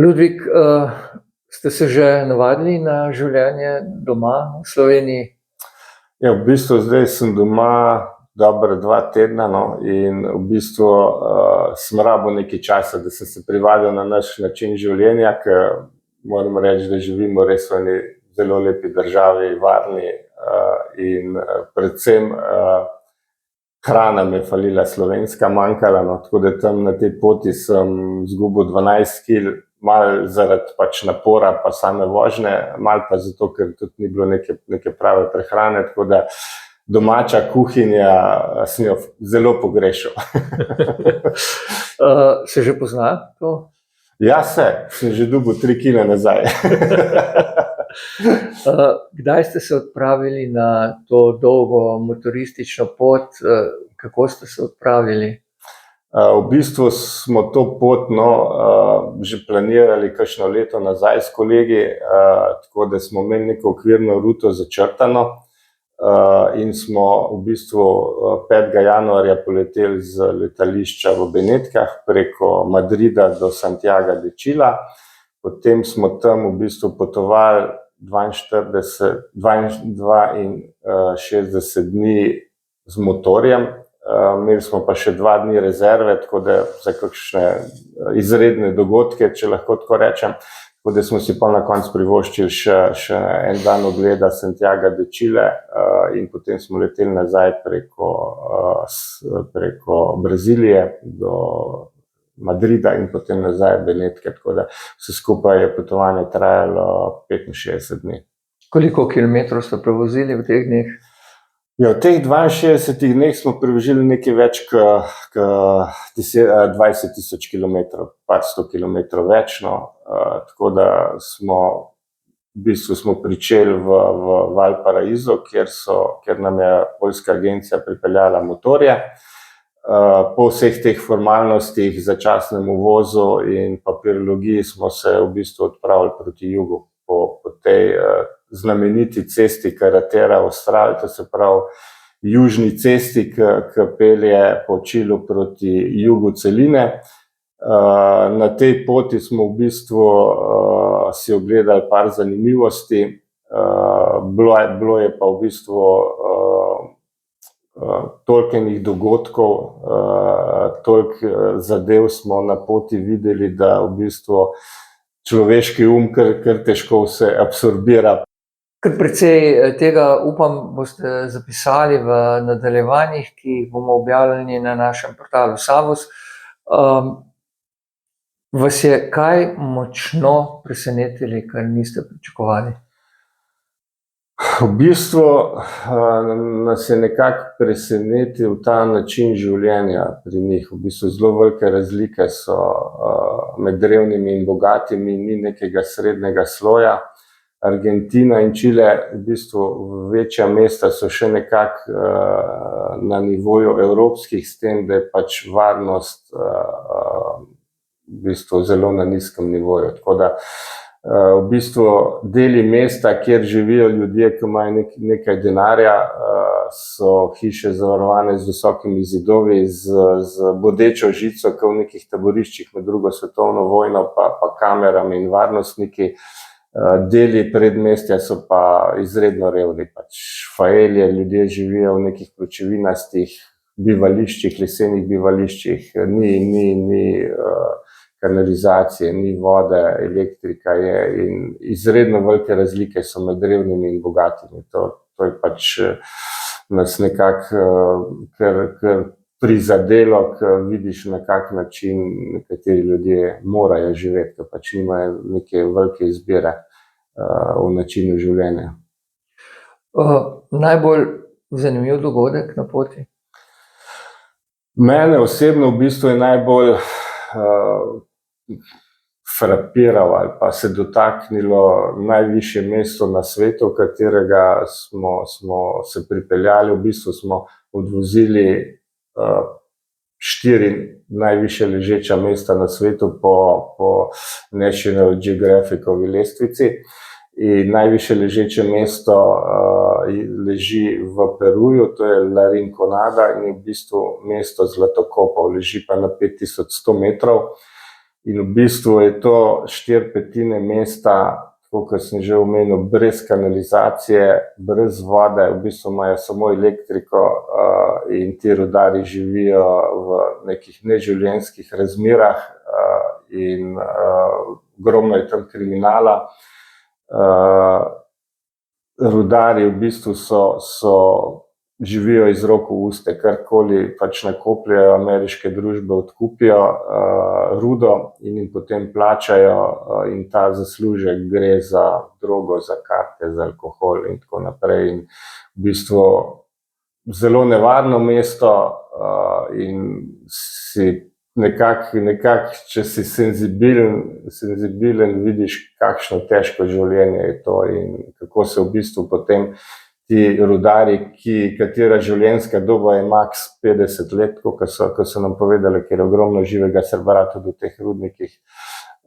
Ludvik, ste se že navadili na življenje doma v Sloveniji? Ja, v bistvu zdaj sem doma dobre 2 tedna, no, in v bistvu sem rabil nekaj časa, da sem se privadil na naš način življenja, ker moram reči, da živimo res v eni zelo lepi državi, varni, in predvsem hrana mi je falila, slovenska, manjkala, no, tako da tam na tej poti sem izgubil 12 kil, malo zaradi pač napora pa same vožnje, malo pa zato, ker tudi ni bilo neke prave prehrane, tako da domača kuhinja sem jo zelo pogrešal. Se že pozna to? Ja, sem že dobil 3 kile nazaj. Kdaj ste se odpravili na to dolgo motoristično pot? Kako ste se odpravili? V bistvu smo to pot že planirali kakšno leto nazaj s kolegi, tako da smo imeli neko okvirno ruto začrtano, in smo v bistvu 5. januarja poleteli z letališča v Benetkah preko Madrida do Santiaga de Chila. Potem smo tam v bistvu potovali 62 dni z motorjem. Imeli smo pa še 2 dni rezerve, tako da za kakšne izredne dogodke, če lahko tako rečem. Tako da smo si pa na koncu privoščili še en dan ogleda Santiaga de Chile, in potem smo leteli nazaj preko Brazilije do Madrida in potem nazaj v Benetke, tako da vse skupaj je potovanje trajalo 65 dni. Koliko kilometrov ste prevozili v teh dneh? Ja, v teh 62 dneh smo prevožili nekaj več kot 20 tisoč kilometrov, par 100 kilometrov več, no, tako da v bistvu smo pričeli v Valparaiso, kjer nam je poljska agencija pripeljala motorje. Po vseh teh formalnostih, začasnem uvozu in papirologiji smo se v bistvu odpravili proti jugu, po tej znameniti cesti Carretera Austral, to se pravi južni cesti, ki pelje po Čilu proti jugu celine. Na tej poti smo v bistvu si ogledali par zanimivosti, bilo je pa v bistvu toliko enih dogodkov, toliko zadev smo na poti videli, da v bistvu človeški kar težko vse absorbira. Kar precej tega, upam, boste zapisali v nadaljevanjih, ki jih bomo objavljali na našem portalu Savus. Vas je kaj močno presenetilo, kar niste pričakovali? V bistvu nas je nekako presenetil ta način življenja pri njih. V bistvu zelo velike razlike so med revnimi in bogatimi, ni nekega srednjega sloja. Argentina in Čile, v bistvu večja mesta so še nekako na nivoju evropskih, s tem, da je pač varnost v bistvu zelo na nizkem nivoju. Tako da v bistvu deli mesta, kjer živijo ljudje, ki imajo nekaj denarja, so hiše zavarovane z visokimi zidovi, z bodečo žico, kot v nekih taboriščih med drugo svetovno vojno, pa kamerami in varnostniki. Deli predmestja so pa izredno revni, pač faelje, ljudje živijo v nekih pločevinastih bivališčih, lesenih bivališčih, ni kanalizacije, ni vode, elektrika je, in izredno velike razlike so med revnimi in bogatimi. To je pač nas nekako kar prizadelo, ker vidiš, na kak način nekateri ljudje morajo živeti, ker pač nimajo neke velike izbire v načinu življenja. Najbolj zanimiv dogodek na poti? Mene osebno v bistvu je najbolj frapiral ali pa se dotaknilo najvišje mesto na svetu, v katerega smo se pripeljali. V bistvu smo odvozili 4 najvišje ležeča mesta na svetu po National Geographicovi lestvici. In najvišje ležeče mesto leži v Peruju, to je La Rinconada, in je v bistvu mesto zlatokopov, leži pa na 5100 metrov. In v bistvu je to 4/5 mesta, tako kot sem že omenil, brez kanalizacije, brez vode, v bistvu imajo samo elektriko in ti rudarji živijo v nekih neživljenjskih razmerah in ogromno je tam kriminala. Rudarji v bistvu živijo iz rok v uste, karkoli pač nakopljajo, ameriške družbe odkupijo rudo in jim potem plačajo in ta zaslužek gre za drogo, za karte, za alkohol in tako naprej. In v bistvu zelo nevarno mesto in si nekako, če si senzibilen, vidiš, kakšno težko življenje je to in kako se v bistvu potem ti rudarji, katera življenjska doba je maks 50 let, kot so nam povedali, ker je ogromno živega srebra tudi v teh rudnikih,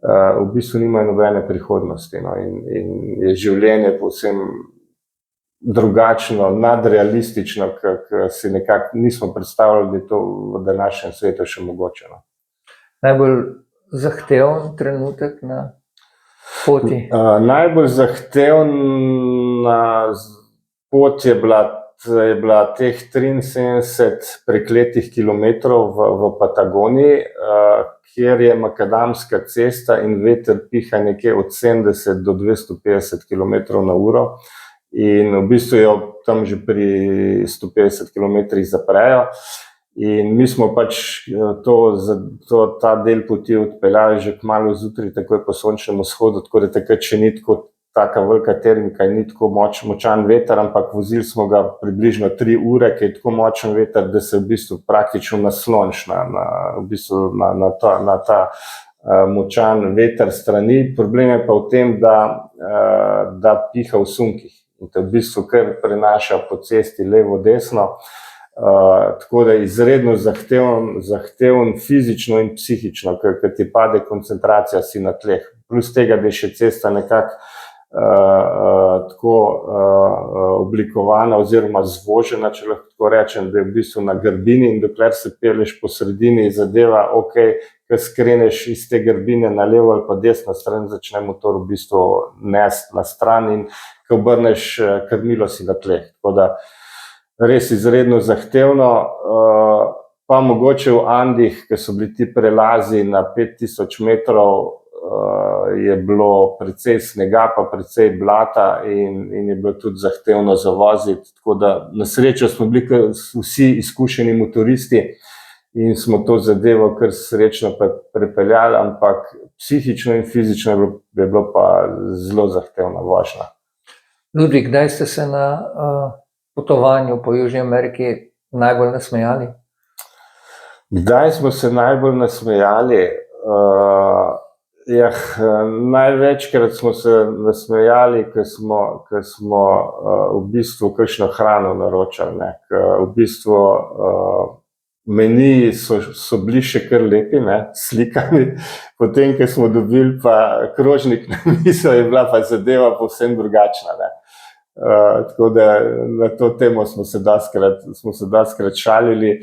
v bistvu nimajo nobene prihodnosti, no, in je življenje povsem drugačno, nadrealistično, kar si nekako nismo predstavljali, da je to v današnjem svetu še mogoče. No. Najbolj zahteven trenutek na poti? Najbolj zahtevna pot je bila teh 73 prekletih kilometrov v Patagoniji, kjer je makadamska cesta in veter piha nekje od 70 do 250 km/h. In v bistvu jo tam že pri 150 km zaprejo. In mi smo pač ta del poti odpeljali že kmalu zjutraj, takoj po sončnem vzhodu, tako da takrat še ni tako taka velika termika in ni tako močan veter, ampak vozili smo ga približno 3 ure, ker je tako močen veter, da se v bistvu praktično nasloniš na ta močan veter strani. Problem je pa v tem, da piha v sunkih. In te v bistvu kar prenaša po cesti levo, desno, tako da je izredno zahteven fizično in psihično, ker ti pade koncentracija, si na tleh. Plus tega, da je še cesta nekako tako oblikovana oziroma zvožena, če lahko tako rečem, da je v bistvu na grbini in dokler se pelješ po sredini, zadeva, ko skreneš iz te grbine na levo ali pa desno stran, začne motor v bistvu nesti na stran in ko obrneš krmilo, si na tleh. Tako da res izredno zahtevno, pa mogoče v Andih, ker so bili ti prelazi na 5000 metrov, je bilo precej snega, pa precej blata in je bilo tudi zahtevno zavoziti. Tako da na srečo smo bili vsi izkušeni motoristi in smo to zadevo kar srečno prepeljali, ampak psihično in fizično je bilo pa zelo zahtevna vožnja. Ludvik, kdaj ste se na potovanju po Južni Ameriki najbolj nasmejali? Kdaj smo se najbolj nasmejali? Največkrat smo se nasmejali, ker smo v bistvu kakšno hrano naročali. V bistvu meniji so bili še kar lepi, slikani, potem, ko smo dobili pa krožnik na mizo, je bila pa zadeva povsem drugačna. Tako da na to temo smo se dostikrat šalili.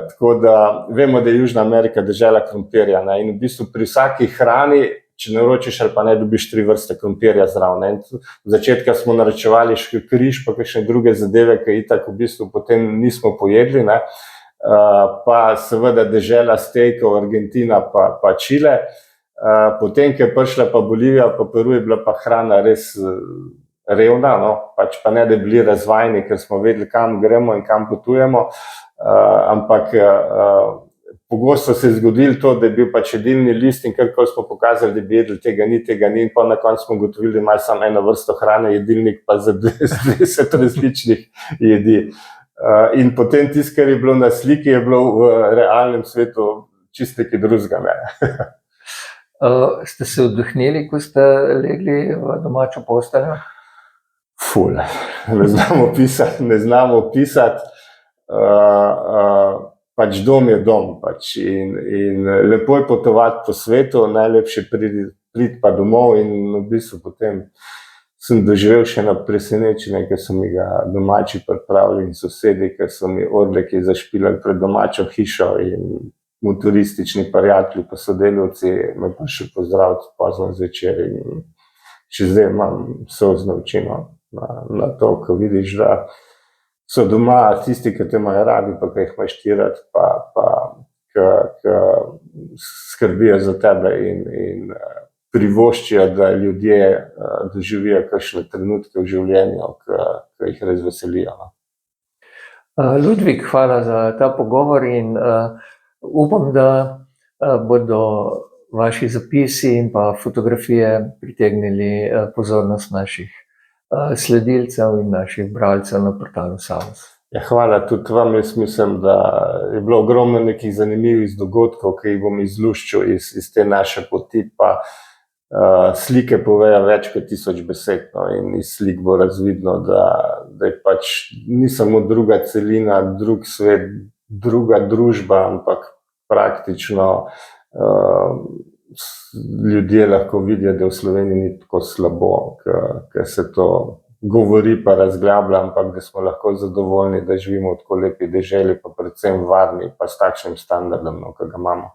Tako da vemo, da je Južna Amerika dežela krompirja, in v bistvu pri vsaki hrani, če naročiš ali pa ne, dobiš 3 vrste krompirja zraven. V začetku smo naročevali še križ pa kakšne druge zadeve, ki itak v bistvu potem nismo pojedli, pa seveda dežela stejkov, Argentina pa Čile. Potem, ko je prišla pa Bolivija pa Peru, je bila pa hrana res revna, pač pa ne, da bi bili razvajeni, ker smo vedeli, kam gremo in kam potujemo, ampak pogosto se je zgodilo to, da je bil pač jedilni list in karkoli smo pokazali, da bi jedli, tega ni, in pa na koncu smo ugotovili, da imajo samo eno vrsto hrane, jedilnik pa za 20 različnih jedi. In potem tisto, kar je bilo na sliki, je bilo v realnem svetu čisto nekaj drugega. Ste se oddahnili, ko ste legli v domačo posteljo? Ful, ne znamo opisati. Pač dom je dom in lepo je potovati po svetu, najlepše priti pa domov in v bistvu potem sem doživel še eno presenečenje, ker so mi ga domači pripravili in sosedi, ker so mi orleki zašpilali pred domačo hišo in motoristični prijatelji pa sodelavci me prišli pozdraviti pozno zvečer in še zdaj imam solzno oči na to, ko vidiš, da so doma tisti, ki te imajo radi, pa ki jih imaš ti rad, pa ki skrbijo za tebe in privoščijo, da ljudje doživijo kakšne trenutke v življenju, ki jih res veselijo. Ludvik, hvala za ta pogovor in upam, da bodo vaši zapisi in pa fotografije pritegnili pozornost naših sledilcev in naših bralcev na portalu Salus. Ja, hvala tudi vam. Jaz mislim, da je bilo ogromno nekih zanimivih dogodkov, ki jih bom izluščil iz te naše poti, pa slike povejo več kot 1000 besed, no, in iz slik bo razvidno, da je pač ni samo druga celina, drug svet, druga družba, ampak praktično ljudje lahko vidijo, da v Sloveniji ni tako slabo, ker se to govori pa razglablja, ampak da smo lahko zadovoljni, da živimo v tako lepi deželi, pa predvsem varni, pa s takšnim standardom, ki ga imamo.